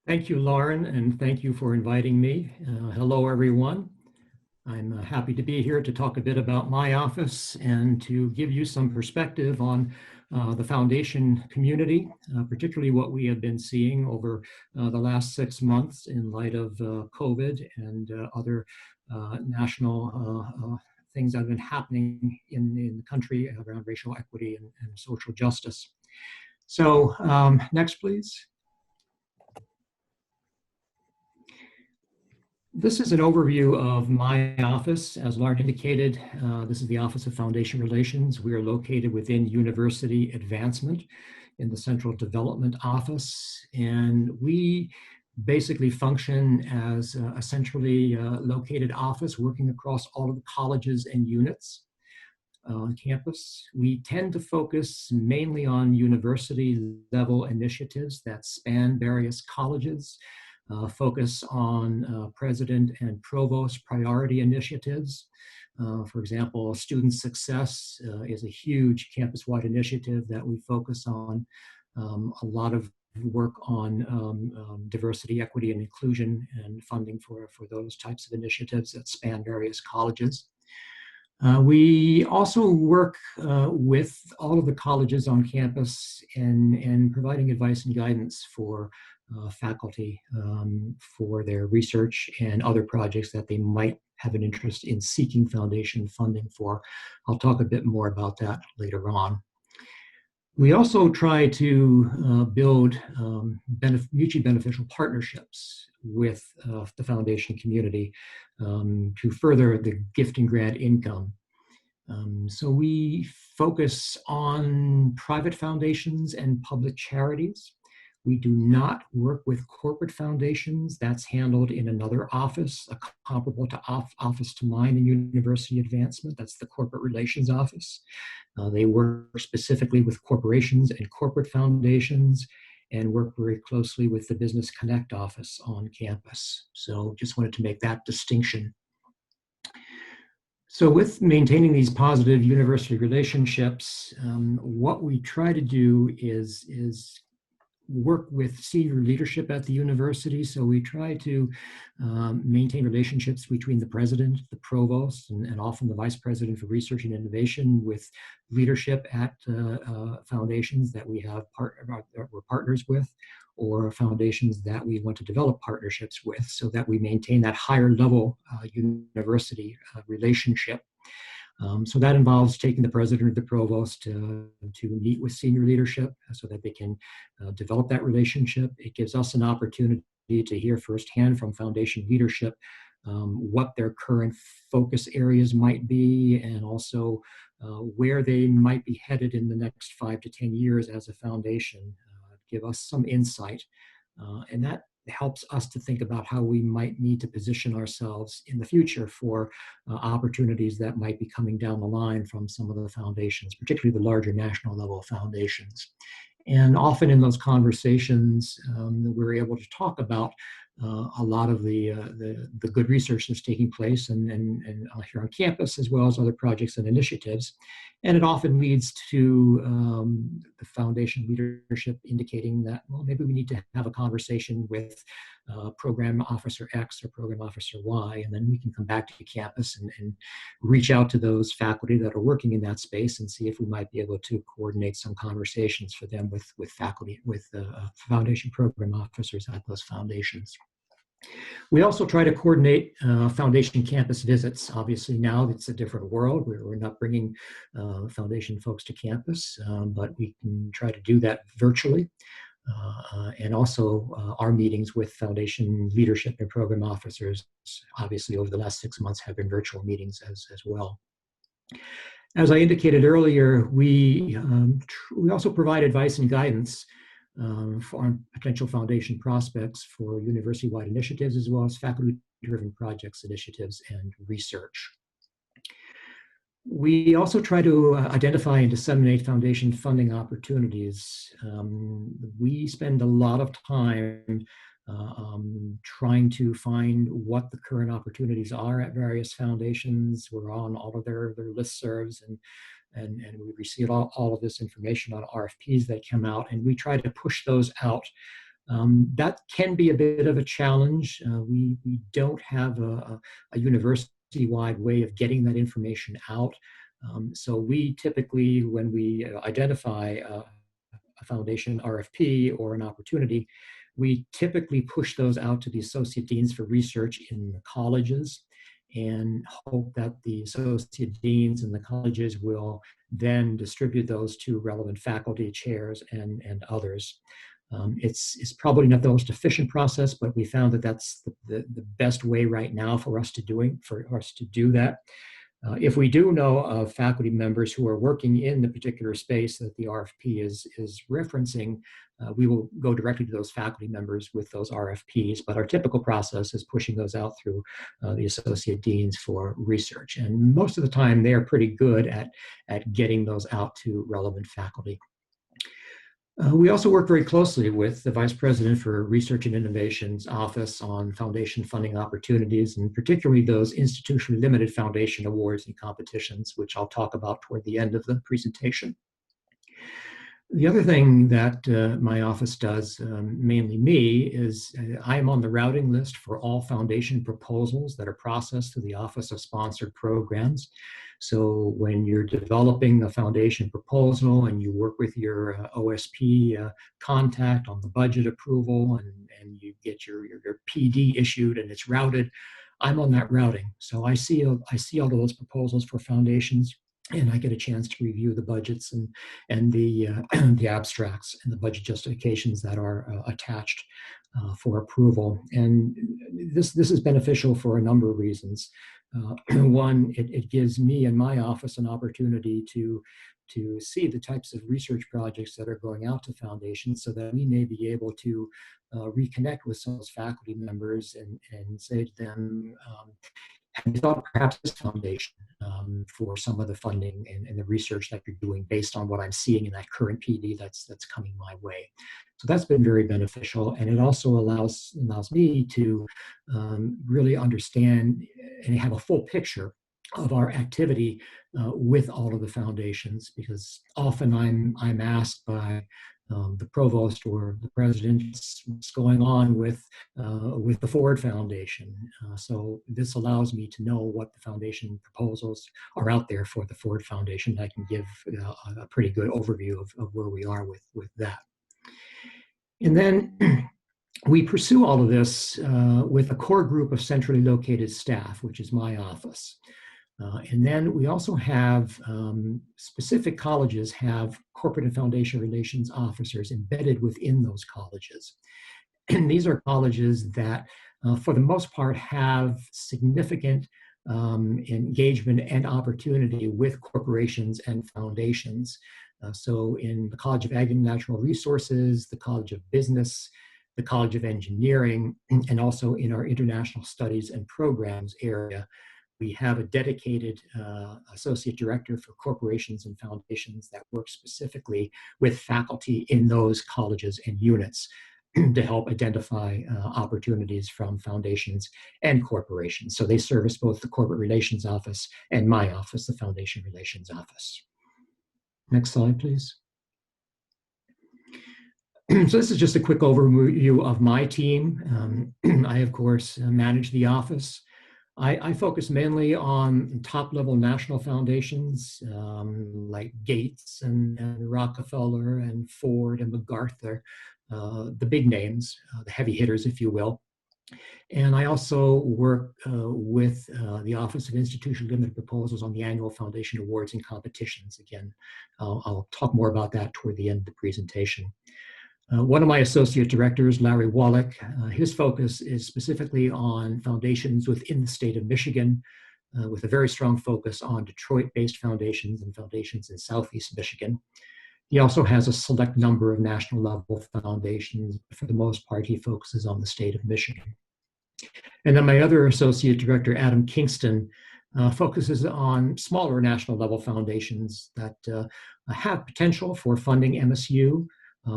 Thank you, Lauren, and thank you for inviting me. Hello, everyone. I'm happy to be here to talk a bit about my office and to give you some perspective on the foundation community, particularly what we have been seeing over the last 6 months in light of COVID and other national things that have been happening in the country around racial equity and social justice. So next, please. This is an overview of my office. As Lauren indicated, this is the Office of Foundation Relations. We are located within University Advancement in the Central Development Office, and we basically function as a centrally located office working across all of the colleges and units on campus. We tend to focus mainly on university level initiatives that span various colleges, focus on president and provost priority initiatives. For example, student success is a huge campus-wide initiative that we focus on. A lot of work on diversity, equity, and inclusion and funding for those types of initiatives that span various colleges. We also work with all of the colleges on campus in providing advice and guidance for faculty for their research and other projects that they might have an interest in seeking foundation funding for. I'll talk a bit more about that later on. We also try to build mutually beneficial partnerships with the foundation community to further the gift and grant income. So we focus on private foundations and public charities. We do not work with corporate foundations. That's handled in another office, comparable to office to mine in University Advancement. That's the Corporate Relations Office. They work specifically with corporations and corporate foundations and work very closely with the Business Connect office on campus. So just wanted to make that distinction. So with maintaining these positive university relationships, what we try to do is work with senior leadership at the university. So we try to maintain relationships between the president, the provost, and often the vice president for research and innovation with leadership at foundations that we have we're partners with, or foundations that we want to develop partnerships with, so that we maintain that higher level university relationship. So that involves taking the president or the provost to meet with senior leadership so that they can develop that relationship. It gives us an opportunity to hear firsthand from foundation leadership what their current focus areas might be, and also where they might be headed in the next 5 to 10 years as a foundation. Give us some insight, and that helps us to think about how we might need to position ourselves in the future for opportunities that might be coming down the line from some of the foundations, particularly the larger national level foundations. And often in those conversations, we're able to talk about a lot of the good research that's taking place and here on campus, as well as other projects and initiatives. And it often leads to the foundation leadership indicating that, well, maybe we need to have a conversation with Program Officer X or Program Officer Y, and then we can come back to campus and reach out to those faculty that are working in that space and see if we might be able to coordinate some conversations for them with faculty, with foundation program officers at those foundations. We also try to coordinate foundation campus visits. Obviously now it's a different world. We're not bringing foundation folks to campus, but we can try to do that virtually. And also our meetings with foundation leadership and program officers, obviously over the last 6 months, have been virtual meetings as well. As I indicated earlier, we also provide advice and guidance for potential foundation prospects for university-wide initiatives, as well as faculty-driven projects, initiatives, and research. We also try to identify and disseminate foundation funding opportunities. We spend a lot of time trying to find what the current opportunities are at various foundations. We're on all of their listservs, and we receive all of this information on RFPs that come out, and we try to push those out That can be a bit of a challenge. We don't have a university-wide way of getting that information out. So we typically, when we identify a foundation RFP or an opportunity, we typically push those out to the associate deans for research in the colleges and hope that the associate deans in the colleges will then distribute those to relevant faculty, chairs, and others. It's probably not the most efficient process, but we found that that's the best way right now for us to do that. If we do know of faculty members who are working in the particular space that the RFP is referencing, we will go directly to those faculty members with those RFPs. But our typical process is pushing those out through the associate deans for research. And most of the time, they are pretty good at getting those out to relevant faculty. We also work very closely with the Vice President for Research and Innovation's office on foundation funding opportunities, and particularly those institutionally limited foundation awards and competitions, which I'll talk about toward the end of the presentation. The other thing that my office does, mainly me, is I am on the routing list for all foundation proposals that are processed through the Office of Sponsored Programs. So when you're developing a foundation proposal and you work with your OSP contact on the budget approval and you get your PD issued and it's routed, I'm on that routing. So I see all of those proposals for foundations, and I get a chance to review the budgets and the the abstracts and the budget justifications that are attached for approval. And this is beneficial for a number of reasons. One, it gives me and my office an opportunity to see the types of research projects that are going out to foundations, so that we may be able to reconnect with some of those faculty members and say to them, have you thought perhaps this foundation for some of the funding and the research that you're doing based on what I'm seeing in that current PD that's coming my way? So that's been very beneficial, and it also allows me to really understand and have a full picture of our activity with all of the foundations, because often I'm asked by the provost or the president what's going on with the Ford Foundation. So this allows me to know what the foundation proposals are out there for the Ford Foundation. I can give a pretty good overview of where we are with that. And then we pursue all of this with a core group of centrally located staff, which is my office. And then we also have specific colleges have corporate and foundation relations officers embedded within those colleges. And these are colleges that, for the most part, have significant engagement and opportunity with corporations and foundations. So in the College of Ag and Natural Resources, the College of Business, the College of Engineering, and also in our International Studies and Programs area, we have a dedicated associate director for corporations and foundations that works specifically with faculty in those colleges and units to help identify opportunities from foundations and corporations. So they service both the Corporate Relations Office and my office, the Foundation Relations Office. Next slide, please. So this is just a quick overview of my team. I, of course, manage the office. I focus mainly on top-level national foundations like Gates and Rockefeller and Ford and MacArthur, the big names, the heavy hitters, if you will. And I also work with the Office of Institutional Limited Proposals on the annual foundation awards and competitions. Again, I'll talk more about that toward the end of the presentation. One of my associate directors, Larry Wallach, his focus is specifically on foundations within the state of Michigan, with a very strong focus on Detroit-based foundations and foundations in Southeast Michigan. He also has a select number of national level foundations. For the most part, he focuses on the state of Michigan. And then my other associate director, Adam Kingston, focuses on smaller national level foundations that have potential for funding MSU,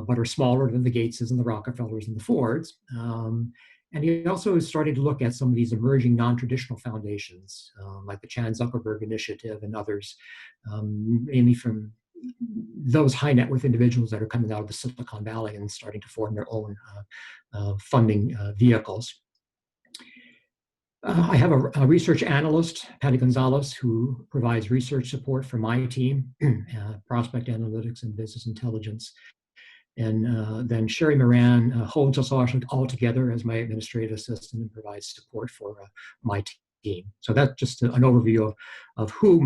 but are smaller than the Gateses and the Rockefellers and the Fords. And he also is starting to look at some of these emerging non-traditional foundations, like the Chan Zuckerberg Initiative and others, mainly from those high net worth individuals that are coming out of the Silicon Valley and starting to form their own funding vehicles. I have a research analyst, Patty Gonzalez, who provides research support for my team, prospect analytics and business intelligence. And then Sherry Moran holds us all together as my administrative assistant and provides support for my team. So that's just an overview of who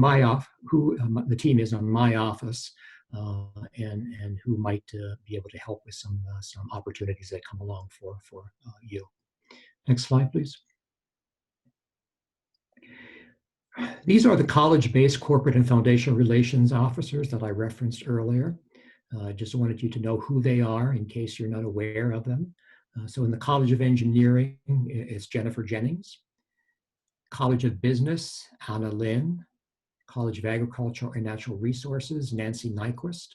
the team is on my office, and who might be able to help with some opportunities that come along for you. Next slide, please. These are the college-based corporate and foundation relations officers that I referenced earlier. Just wanted you to know who they are in case you're not aware of them. So in the College of Engineering, it's Jennifer Jennings. College of Business, Anna Lynn. College of Agriculture and Natural Resources, Nancy Nyquist.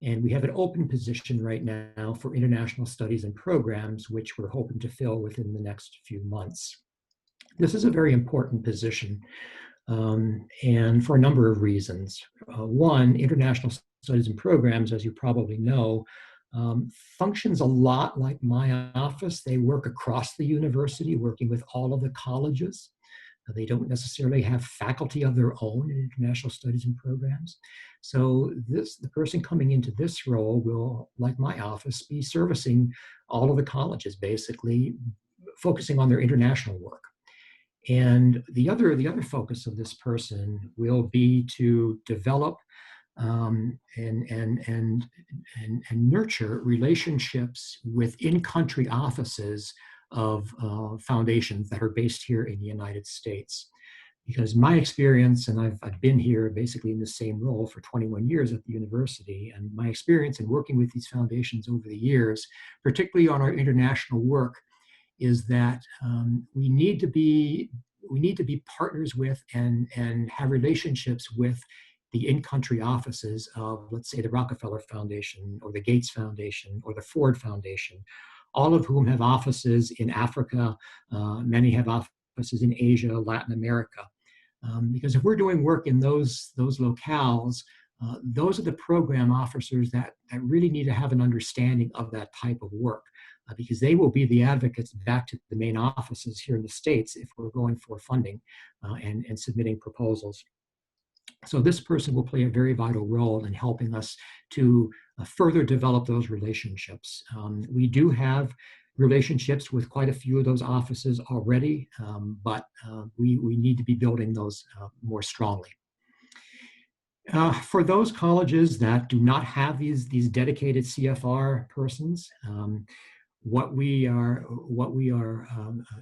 And we have an open position right now for international studies and programs, which we're hoping to fill within the next few months. This is a very important position, and for a number of reasons. One, international studies and programs, as you probably know, functions a lot like my office. They work across the university, working with all of the colleges. They don't necessarily have faculty of their own in international studies and programs. So the person coming into this role will, like my office, be servicing all of the colleges, basically focusing on their international work. And the other focus of this person will be to develop and nurture relationships with in-country offices of foundations that are based here in the United States. Because my experience, and I've been here basically in the same role for 21 years at the university, and my experience in working with these foundations over the years, particularly on our international work, is that we need to be partners with and have relationships with the in-country offices of, let's say, the Rockefeller Foundation or the Gates Foundation or the Ford Foundation, all of whom have offices in Africa. Many have offices in Asia, Latin America. Because if we're doing work in those locales, those are the program officers that really need to have an understanding of that type of work, because they will be the advocates back to the main offices here in the States if we're going for funding and submitting proposals. So this person will play a very vital role in helping us to further develop those relationships. We do have relationships with quite a few of those offices already, but we need to be building those more strongly. For those colleges that do not have these dedicated CFR persons, what we are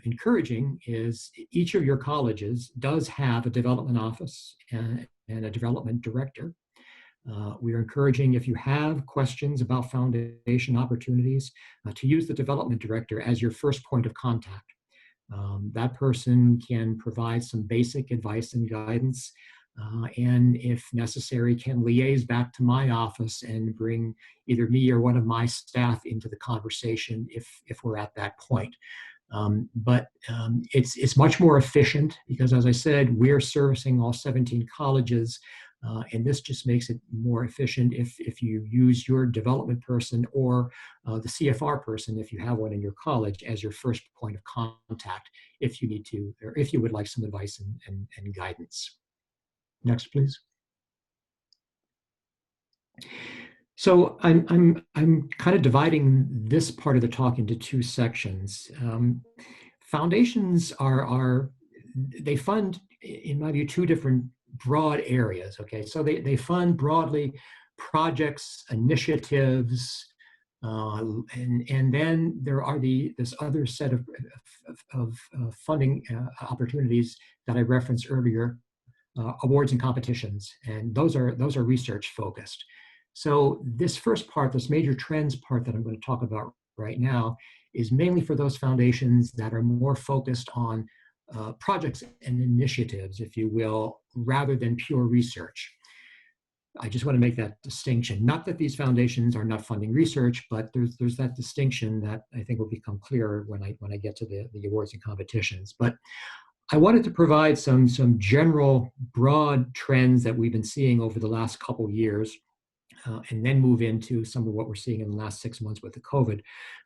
encouraging is each of your colleges does have a development office and a development director. We are encouraging, if you have questions about foundation opportunities, to use the development director as your first point of contact. That person can provide some basic advice and guidance, and if necessary, can liaise back to my office and bring either me or one of my staff into the conversation if we're at that point. But it's much more efficient because, as I said, we're servicing all 17 colleges, and this just makes it more efficient if you use your development person or the CFR person, if you have one in your college, as your first point of contact if you need to, or if you would like some advice and guidance. Next, please. So I'm kind of dividing this part of the talk into two sections. Foundations they fund, in my view, two different broad areas. Okay, so they fund broadly projects, initiatives, and then there are this other set of funding opportunities that I referenced earlier. Awards and competitions, and those are research focused. So this first part, this major trends part that I'm going to talk about right now, is mainly for those foundations that are more focused on projects and initiatives, if you will, rather than pure research. I just want to make that distinction. Not that these foundations are not funding research, but there's that distinction that I think will become clearer when I get to the awards and competitions. But I wanted to provide some general broad trends that we've been seeing over the last couple years and then move into some of what we're seeing in the last 6 months with the COVID.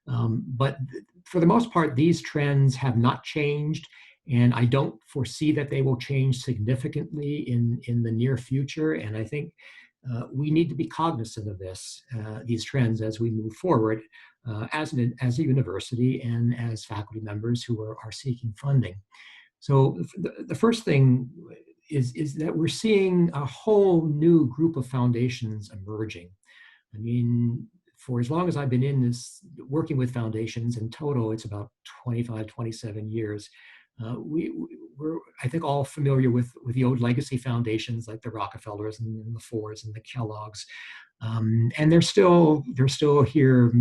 But for the most part, these trends have not changed, and I don't foresee that they will change significantly in the near future. And I think we need to be cognizant of these trends as we move forward as a university and as faculty members who are seeking funding. So the first thing is that we're seeing a whole new group of foundations emerging. I mean, for as long as I've been in this, working with foundations, in total, it's about 25, 27 years. We're, I think, all familiar with the old legacy foundations like the Rockefellers and the Fords and the Kellogg's. And they're still here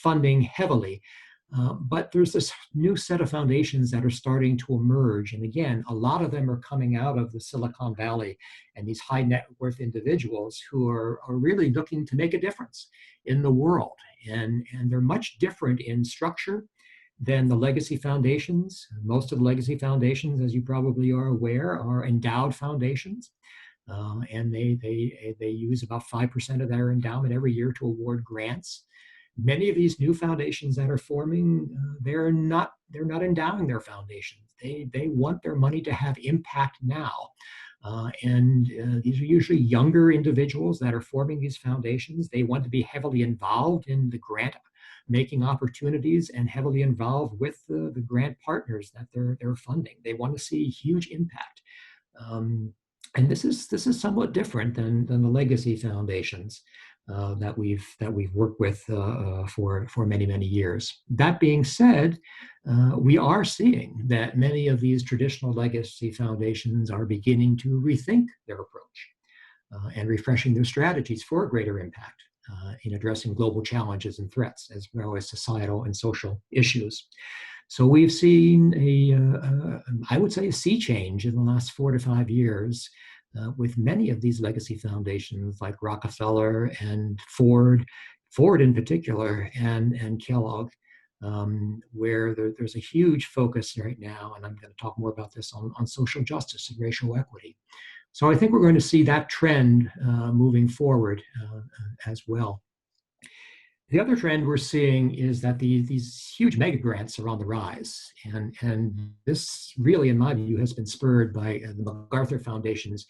funding heavily. But there's this new set of foundations that are starting to emerge. And again, a lot of them are coming out of the Silicon Valley and these high net worth individuals who are really looking to make a difference in the world. And they're much different in structure than the legacy foundations. Most of the legacy foundations, as you probably are aware, are endowed foundations. And they use about 5% of their endowment every year to award grants. Many of these new foundations that are forming, they're not endowing their foundations. They want their money to have impact now. These are usually younger individuals that are forming these foundations. They want to be heavily involved in the grant making opportunities and heavily involved with the grant partners that they're funding. They want to see huge impact. And this is somewhat different than the legacy foundations that we've worked with for many years. That being said, we are seeing that many of these traditional legacy foundations are beginning to rethink their approach and refreshing their strategies for a greater impact in addressing global challenges and threats, as well as societal and social issues. So we've seen I would say, a sea change in the last 4 to 5 years with many of these legacy foundations like Rockefeller and Ford in particular, and Kellogg, where there's a huge focus right now, and I'm going to talk more about this on social justice and racial equity. So I think we're going to see that trend moving forward as well. The other trend we're seeing is that these huge mega grants are on the rise. And this really, in my view, has been spurred by the MacArthur Foundation's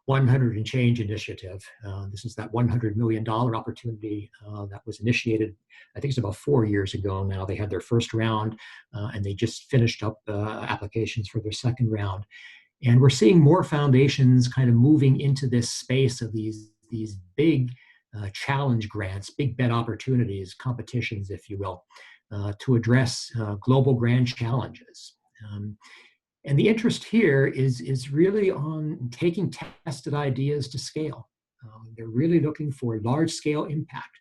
100 and Change initiative. This is that $100 million opportunity that was initiated, I think it's about 4 years ago now. They had their first round and they just finished up applications for their second round. And we're seeing more foundations kind of moving into this space of these big challenge grants, big bet opportunities, competitions, if you will, to address global grand challenges. And the interest here is really on taking tested ideas to scale. They're really looking for large scale impact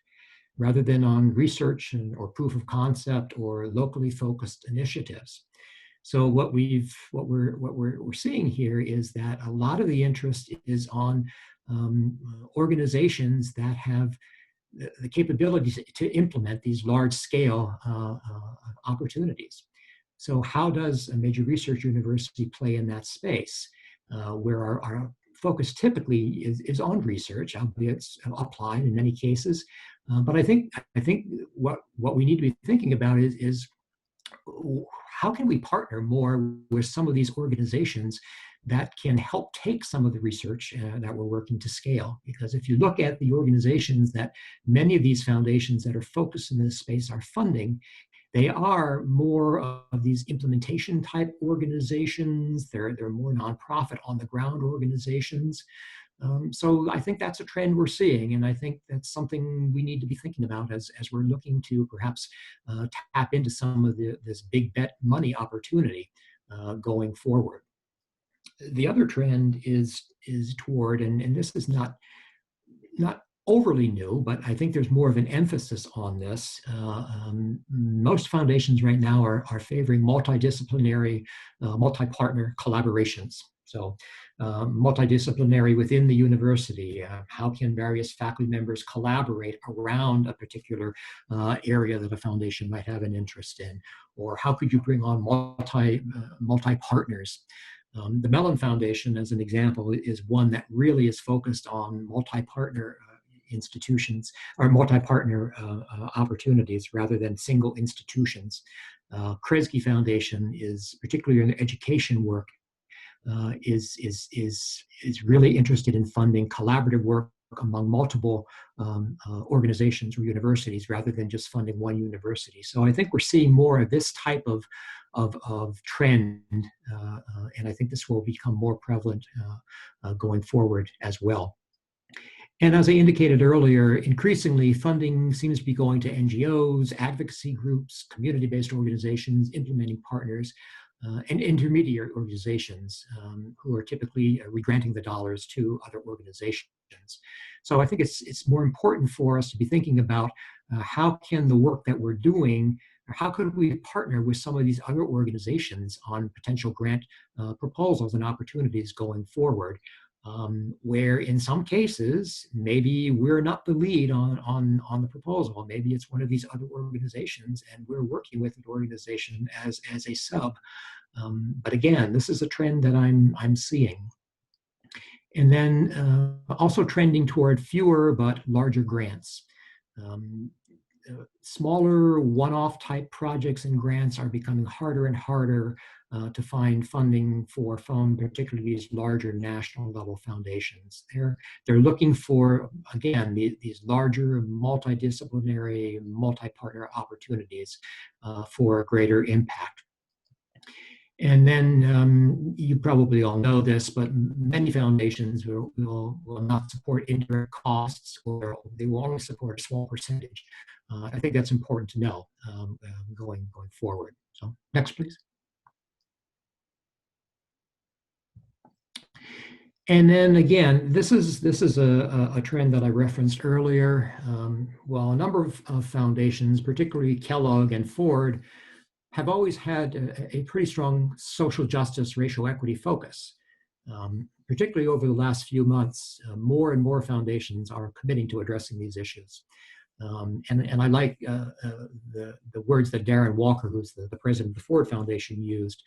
rather than on research or proof of concept or locally focused initiatives. So what we're seeing here is that a lot of the interest is on organizations that have the capability to implement these large-scale opportunities. So how does a major research university play in that space, where our focus typically is on research, albeit it's applied in many cases. But I think what we need to be thinking about is how can we partner more with some of these organizations that can help take some of the research that we're working to scale? Because if you look at the organizations that many of these foundations that are focused in this space are funding, they are more of these implementation type organizations. They're more nonprofit on the ground organizations. So I think that's a trend we're seeing, and I think that's something we need to be thinking about as we're looking to perhaps tap into some of this big bet money opportunity going forward. The other trend is toward, and this is not overly new, but I think there's more of an emphasis on this. Most foundations right now are favoring multidisciplinary, multi-partner collaborations. So multidisciplinary within the university. How can various faculty members collaborate around a particular area that a foundation might have an interest in? Or how could you bring on multi-partners? The Mellon Foundation, as an example, is one that really is focused on multi-partner institutions or multi-partner opportunities rather than single institutions. Kresge Foundation is, particularly in the education work, is really interested in funding collaborative work among multiple organizations or universities rather than just funding one university. So I think we're seeing more of this type of trend, and I think this will become more prevalent going forward as well. And as I indicated earlier, increasingly funding seems to be going to NGOs, advocacy groups, community-based organizations, implementing partners, and intermediate organizations who are typically regranting the dollars to other organizations. So I think it's more important for us to be thinking about how can the work that we're doing, or how could we partner with some of these other organizations on potential grant proposals and opportunities going forward, where in some cases, maybe we're not the lead on the proposal. Maybe it's one of these other organizations and we're working with an organization as a sub. But again, this is a trend that I'm seeing. And then also trending toward fewer but larger grants. Smaller one-off type projects and grants are becoming harder and harder to find funding for from particularly these larger national level foundations. They're looking for, again, these larger multidisciplinary, multi-partner opportunities for greater impact. And then you probably all know this, but many foundations will not support indirect costs, or they will only support a small percentage. I think that's important to know going forward. So next, please. And then again, this is a trend that I referenced earlier. Well, a number of foundations, particularly Kellogg and Ford, have always had a pretty strong social justice, racial equity focus. Particularly over the last few months, more and more foundations are committing to addressing these issues. And I like the words that Darren Walker, who's the president of the Ford Foundation, used.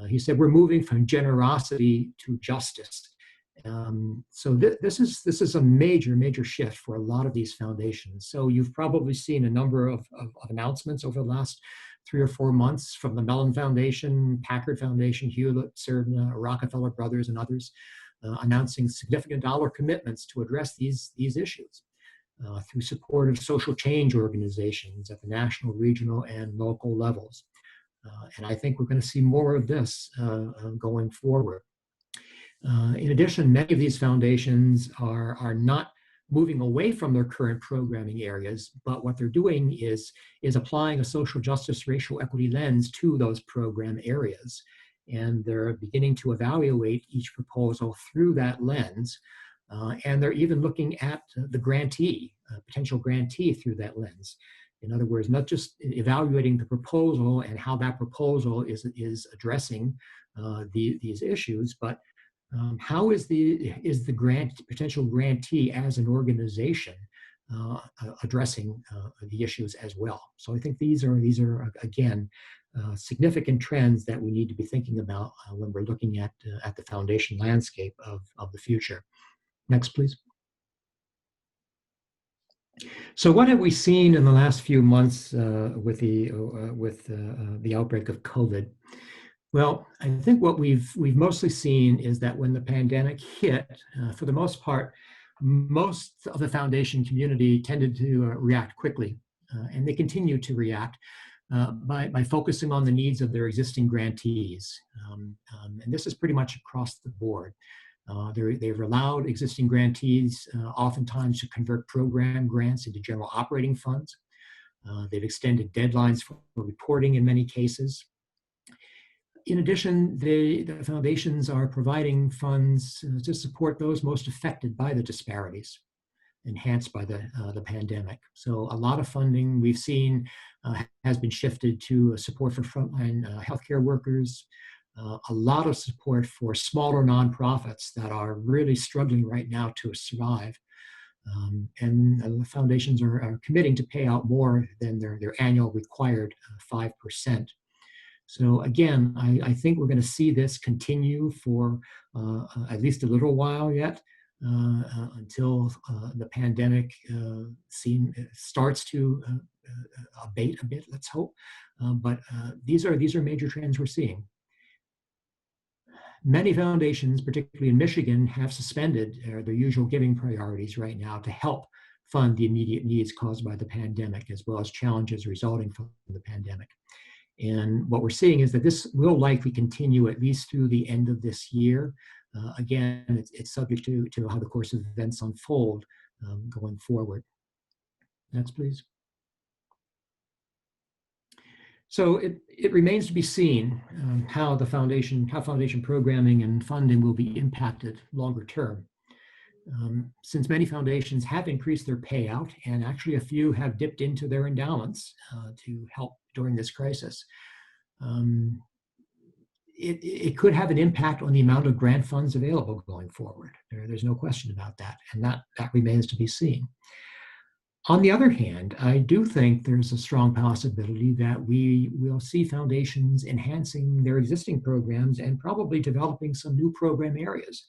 He said, "We're moving from generosity to justice." So this is a major shift for a lot of these foundations. So you've probably seen a number of announcements over the last 3 or 4 months from the Mellon Foundation, Packard Foundation, Hewlett, Cerdna, Rockefeller Brothers, and others, announcing significant dollar commitments to address these issues through support of social change organizations at the national, regional, and local levels. And I think we're going to see more of this going forward. In addition, many of these foundations are not moving away from their current programming areas, but what they're doing is applying a social justice, racial equity lens to those program areas. And they're beginning to evaluate each proposal through that lens. And they're even looking at the grantee, potential grantee through that lens. In other words, not just evaluating the proposal and how that proposal is addressing these issues, but how is the potential grantee as an organization addressing the issues as well? So I think these are again significant trends that we need to be thinking about when we're looking at the foundation landscape of the future. Next, please. So what have we seen in the last few months with the outbreak of COVID? Well, I think what we've mostly seen is that when the pandemic hit, for the most part, most of the foundation community tended to react quickly, and they continue to react by focusing on the needs of their existing grantees. And this is pretty much across the board. They've allowed existing grantees oftentimes to convert program grants into general operating funds. They've extended deadlines for reporting in many cases. In addition, the foundations are providing funds to support those most affected by the disparities enhanced by the pandemic. So a lot of funding we've seen has been shifted to support for frontline healthcare workers, a lot of support for smaller nonprofits that are really struggling right now to survive. And the foundations are committing to pay out more than their annual required 5%. So again, I think we're going to see this continue for at least a little while yet. until the pandemic starts to abate a bit, let's hope. But these are major trends we're seeing. Many foundations, particularly in Michigan, have suspended their usual giving priorities right now to help fund the immediate needs caused by the pandemic, as well as challenges resulting from the pandemic. And what we're seeing is that this will likely continue at least through the end of this year. Again, it's subject to how the course of events unfold going forward. Next, please. So it remains to be seen how foundation programming and funding will be impacted longer term. Since many foundations have increased their payout, and actually a few have dipped into their endowments to help during this crisis, it could have an impact on the amount of grant funds available going forward. There's no question about that, and that remains to be seen. On the other hand, I do think there's a strong possibility that we will see foundations enhancing their existing programs and probably developing some new program areas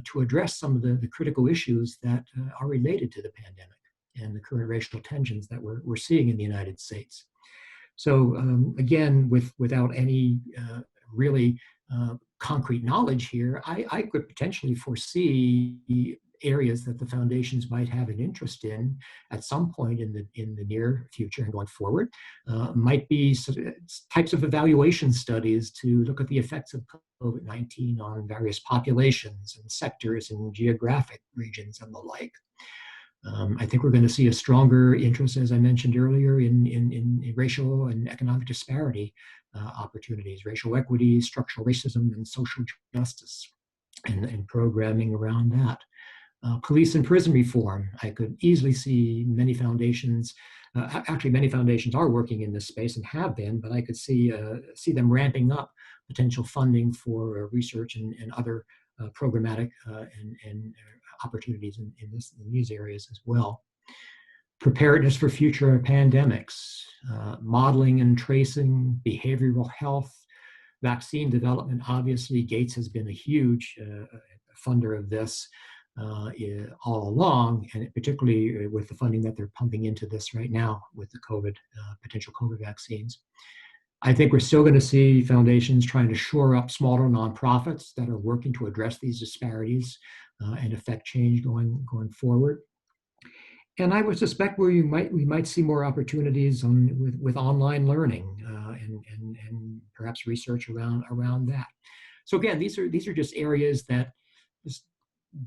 to address some of the critical issues that are related to the pandemic and the current racial tensions that we're seeing in the United States. So again, without any really concrete knowledge here, I could potentially foresee areas that the foundations might have an interest in at some point in the near future and going forward. Might be types of evaluation studies to look at the effects of COVID-19 on various populations and sectors and geographic regions and the like. I think we're going to see a stronger interest, as I mentioned earlier, in racial and economic disparity opportunities, racial equity, structural racism, and social justice, and programming around that. Police and prison reform. I could easily see many foundations, actually many foundations are working in this space and have been, but I could see them ramping up potential funding for research and other programmatic and opportunities in these areas as well. Preparedness for future pandemics, modeling and tracing, behavioral health, vaccine development. Obviously, Gates has been a huge funder of this all along, and particularly with the funding that they're pumping into this right now with the potential COVID vaccines. I think we're still going to see foundations trying to shore up smaller nonprofits that are working to address these disparities and affect change going forward. And I would suspect we might see more opportunities with online learning and perhaps research around that. So again, these are just areas that, just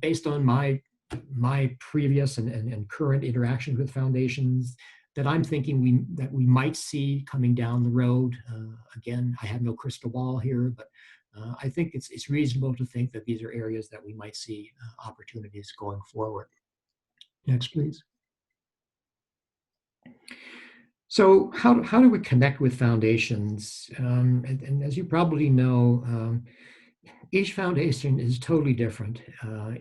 based on my previous and current interactions with foundations, that I'm thinking that we might see coming down the road. Again, I have no crystal ball here, but I think it's reasonable to think that these are areas that we might see opportunities going forward. Next, please. So how do we connect with foundations? And as you probably know, each foundation is totally different.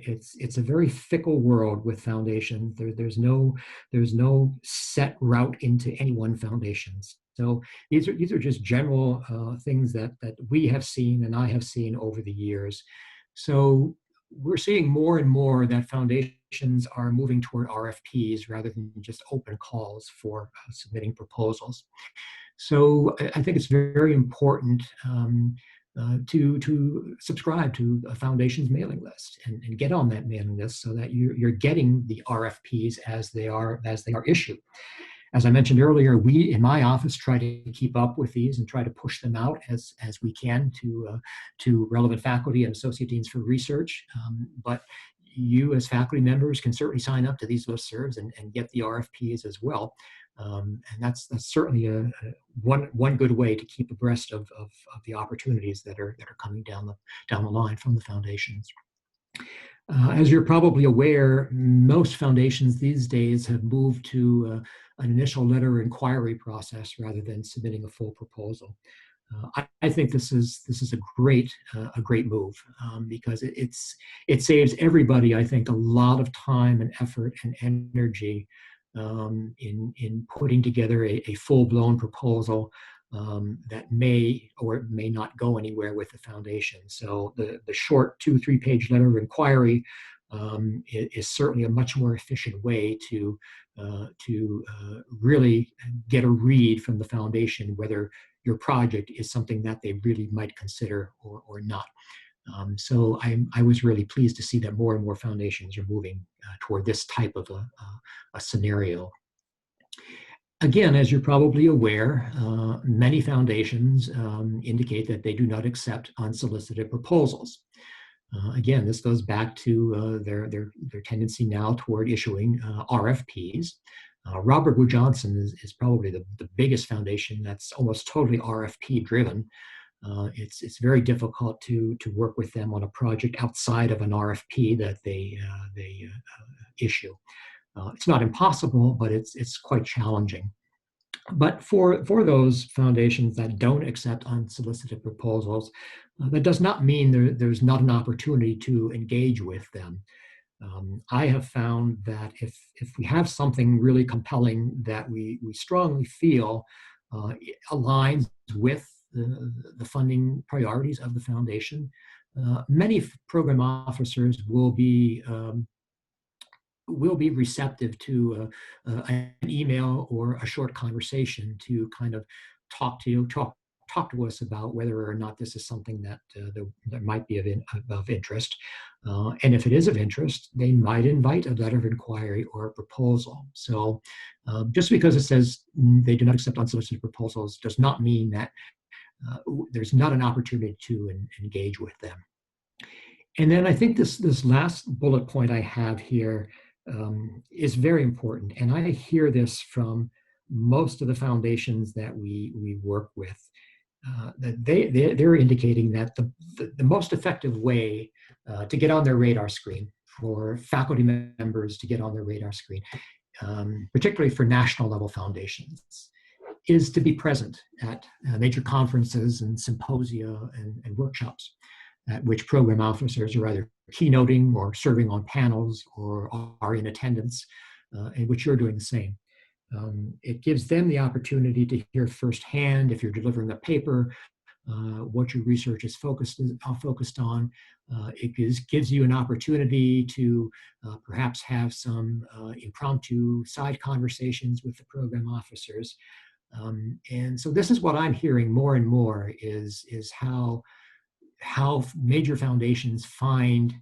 It's a very fickle world with foundations. There's no set route into any one foundation. So these are just general things that we have seen and I have seen over the years. So we're seeing more and more that foundations are moving toward RFPs rather than just open calls for submitting proposals. So I think it's very important to subscribe to a foundation's mailing list and get on that mailing list so that you're getting the RFPs as they are issued. As I mentioned earlier, we in my office try to keep up with these and try to push them out as we can to relevant faculty and associate deans for research. But you as faculty members can certainly sign up to these listservs and get the RFPs as well. And that's certainly one good way to keep abreast of the opportunities that are coming down the line from the foundations. As you're probably aware, most foundations these days have moved to an initial letter of inquiry process rather than submitting a full proposal. I think this is a great move because it saves everybody, I think, a lot of time and effort and energy in putting together a full-blown proposal that may or may not go anywhere with the foundation. So the short 2-3 page letter of inquiry is certainly a much more efficient way to really get a read from the foundation whether your project is something that they really might consider or not. So I was really pleased to see that more and more foundations are moving toward this type of a scenario. Again, as you're probably aware, many foundations indicate that they do not accept unsolicited proposals. Again, this goes back to their tendency now toward issuing RFPs. Robert Wood Johnson is probably the biggest foundation that's almost totally RFP driven. It's very difficult to work with them on a project outside of an RFP that they issue. It's not impossible, but it's quite challenging. But for those foundations that don't accept unsolicited proposals, that does not mean there's not an opportunity to engage with them. I have found that if we have something really compelling that we strongly feel aligns with the funding priorities of the foundation, many program officers will be receptive to an email or a short conversation to kind of talk to us about whether or not this is something that might be of interest. And if it is of interest, they might invite a letter of inquiry or a proposal. So just because it says they do not accept unsolicited proposals does not mean that there's not an opportunity to engage with them. And then I think this last bullet point I have here is very important. And I hear this from most of the foundations that we work with, that they're indicating that the most effective way to get on their radar screen, for faculty members to get on their radar screen, particularly for national level foundations, is to be present at major conferences and symposia and workshops at which program officers are either keynoting or serving on panels or are in attendance, in which you're doing the same. It gives them the opportunity to hear firsthand, if you're delivering a paper, what your research is focused on. It gives you an opportunity to perhaps have some impromptu side conversations with the program officers. And so this is what I'm hearing more and more is how major foundations find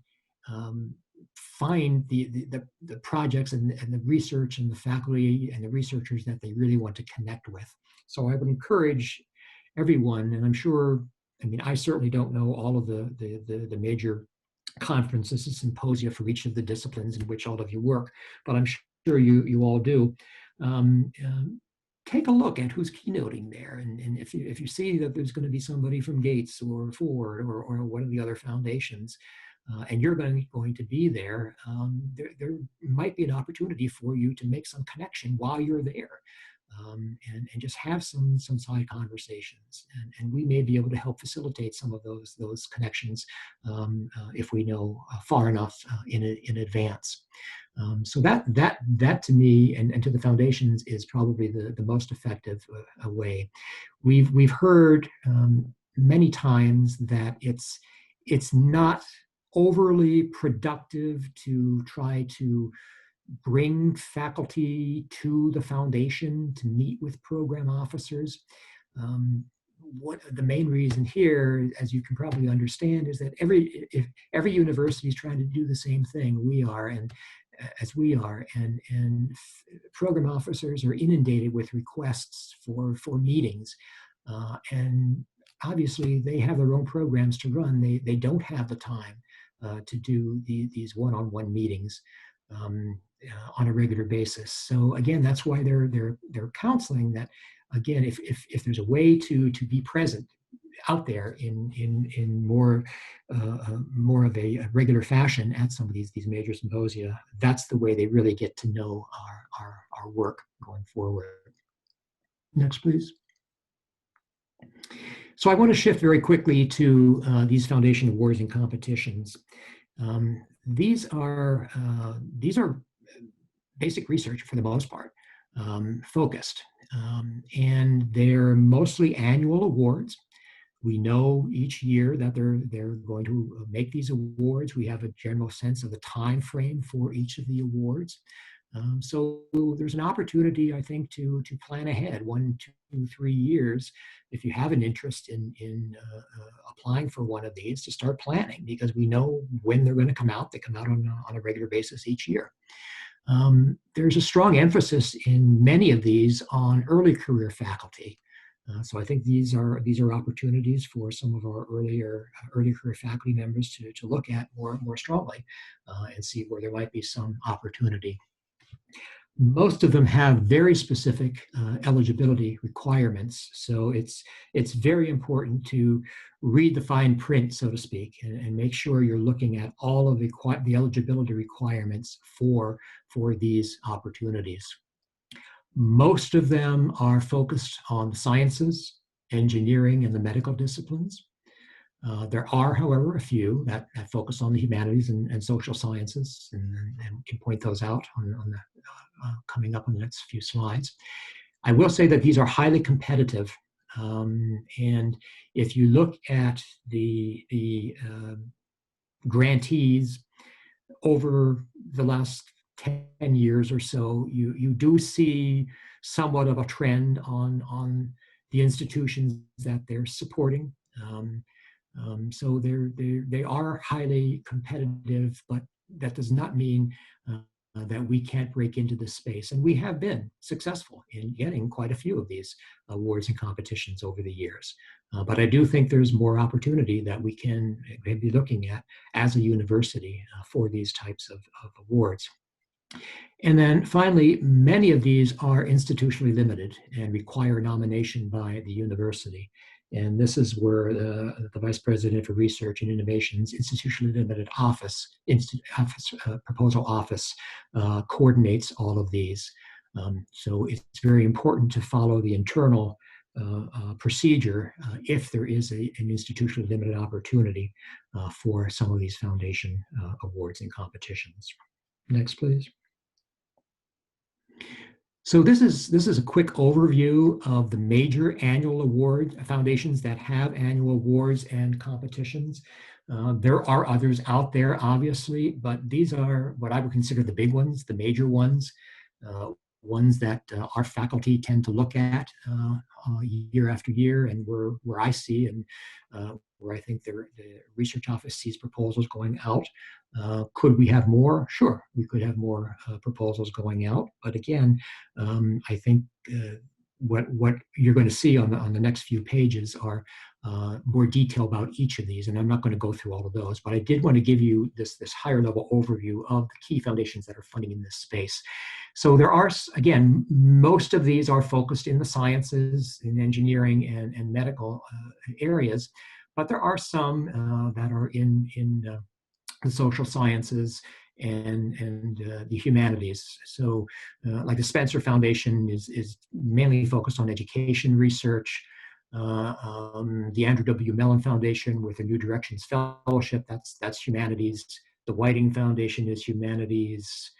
the projects and the research and the faculty and the researchers that they really want to connect with. So I would encourage everyone, and I'm sure, I mean, I certainly don't know all of the major conferences and symposia for each of the disciplines in which all of you work, but I'm sure you all do. Take a look at who's keynoting there. And if you see that there's going to be somebody from Gates or Ford or one of the other foundations, and you're going to be there, there might be an opportunity for you to make some connection while you're there, and just have some side conversations. And we may be able to help facilitate some of those connections if we know far enough in advance. So that to me and to the foundations is probably the most effective way. We've heard many times that it's not overly productive to try to bring faculty to the foundation to meet with program officers. What the main reason here, as you can probably understand, is that every university is trying to do the same thing we are, and program officers are inundated with requests for meetings, and obviously they have their own programs to run. They don't have the time to do these one-on-one meetings on a regular basis. So again, that's why they're counseling that. Again, if there's a way to be present out there in more of a regular fashion at some of these major symposia, that's the way they really get to know our work going forward. Next, please. So I want to shift very quickly to these foundation awards and competitions. These are basic research for the most part, focused, and they're mostly annual awards. We know each year that they're going to make these awards. We have a general sense of the time frame for each of the awards. So there's an opportunity, I think, to plan ahead 1, 2, 3 years if you have an interest in applying for one of these, to start planning, because we know when they're going to come out. They come out on a regular basis each year. There's a strong emphasis in many of these on early career faculty. So I think these are opportunities for some of our early career faculty members to look at more strongly and see where there might be some opportunity. Most of them have very specific eligibility requirements, so it's very important to read the fine print, so to speak, and make sure you're looking at all of the eligibility requirements for these opportunities. Most of them are focused on the sciences, engineering, and the medical disciplines. There are, however, a few that focus on the humanities and social sciences, and can point those out on the coming up on the next few slides. I will say that these are highly competitive, and if you look at the grantees over the last 10 years or so, you do see somewhat of a trend on the institutions that they're supporting. So they are highly competitive, but that does not mean that we can't break into this space. And we have been successful in getting quite a few of these awards and competitions over the years. But I do think there's more opportunity that we can be looking at as a university for these types of awards. And then finally, many of these are institutionally limited and require nomination by the university. And this is where the Vice President for Research and Innovation's institutionally limited proposal office coordinates all of these. So it's very important to follow the internal procedure if there is an institutionally limited opportunity for some of these foundation awards and competitions. Next, please. So this is a quick overview of the major annual award foundations that have annual awards and competitions. There are others out there, obviously, but these are what I would consider the big ones, the major ones, ones that our faculty tend to look at year after year, and where I see and where I think the research office sees proposals going out. Could we have more? Sure, we could have more proposals going out. But again, I think what you're going to see on the next few pages are more detail about each of these, and I'm not going to go through all of those. But I did want to give you this higher level overview of the key foundations that are funding in this space. So there are, again, most of these are focused in the sciences, in engineering and medical areas, but there are some that are in the social sciences and the humanities. So like the Spencer Foundation is mainly focused on education research. The Andrew W. Mellon Foundation with the New Directions Fellowship, that's humanities. The Whiting Foundation is humanities.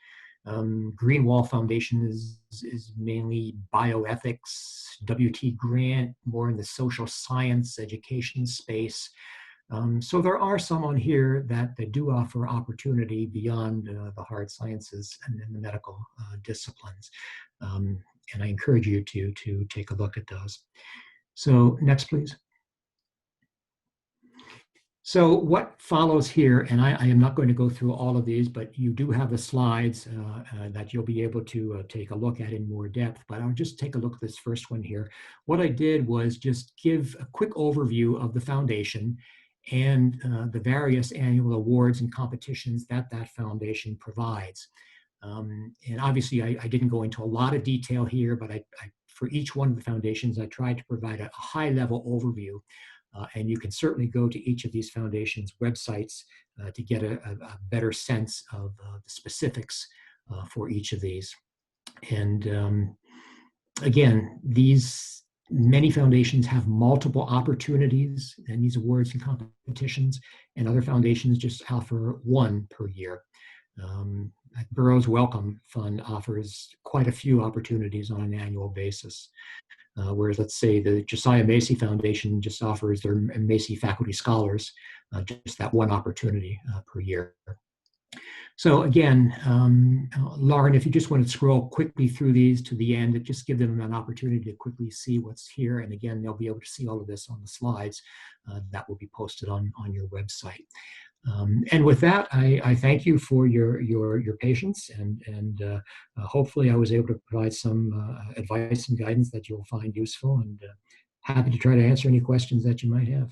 Greenwall Foundation is mainly bioethics. W.T. Grant, more in the social science education space. So there are some on here that do offer opportunity beyond the hard sciences and the medical disciplines. And I encourage you to take a look at those. So next, please. So what follows here, and I am not going to go through all of these, but you do have the slides that you'll be able to take a look at in more depth, but I'll just take a look at this first one here. What I did was just give a quick overview of the foundation and the various annual awards and competitions that foundation provides. And obviously, I didn't go into a lot of detail here, but for each one of the foundations, I tried to provide a high-level overview. And you can certainly go to each of these foundations' websites to get a better sense of the specifics for each of these. And again, many foundations have multiple opportunities in these awards and competitions, and other foundations just offer one per year. Burroughs Wellcome Fund offers quite a few opportunities on an annual basis. whereas let's say the Josiah Macy Foundation just offers their Macy faculty scholars just that one opportunity per year. So again, Lauren, if you just want to scroll quickly through these to the end, it just give them an opportunity to quickly see what's here. And again, they'll be able to see all of this on the slides that will be posted on your website. And with that, I thank you for your patience, and hopefully I was able to provide some advice and guidance that you'll find useful, and happy to try to answer any questions that you might have.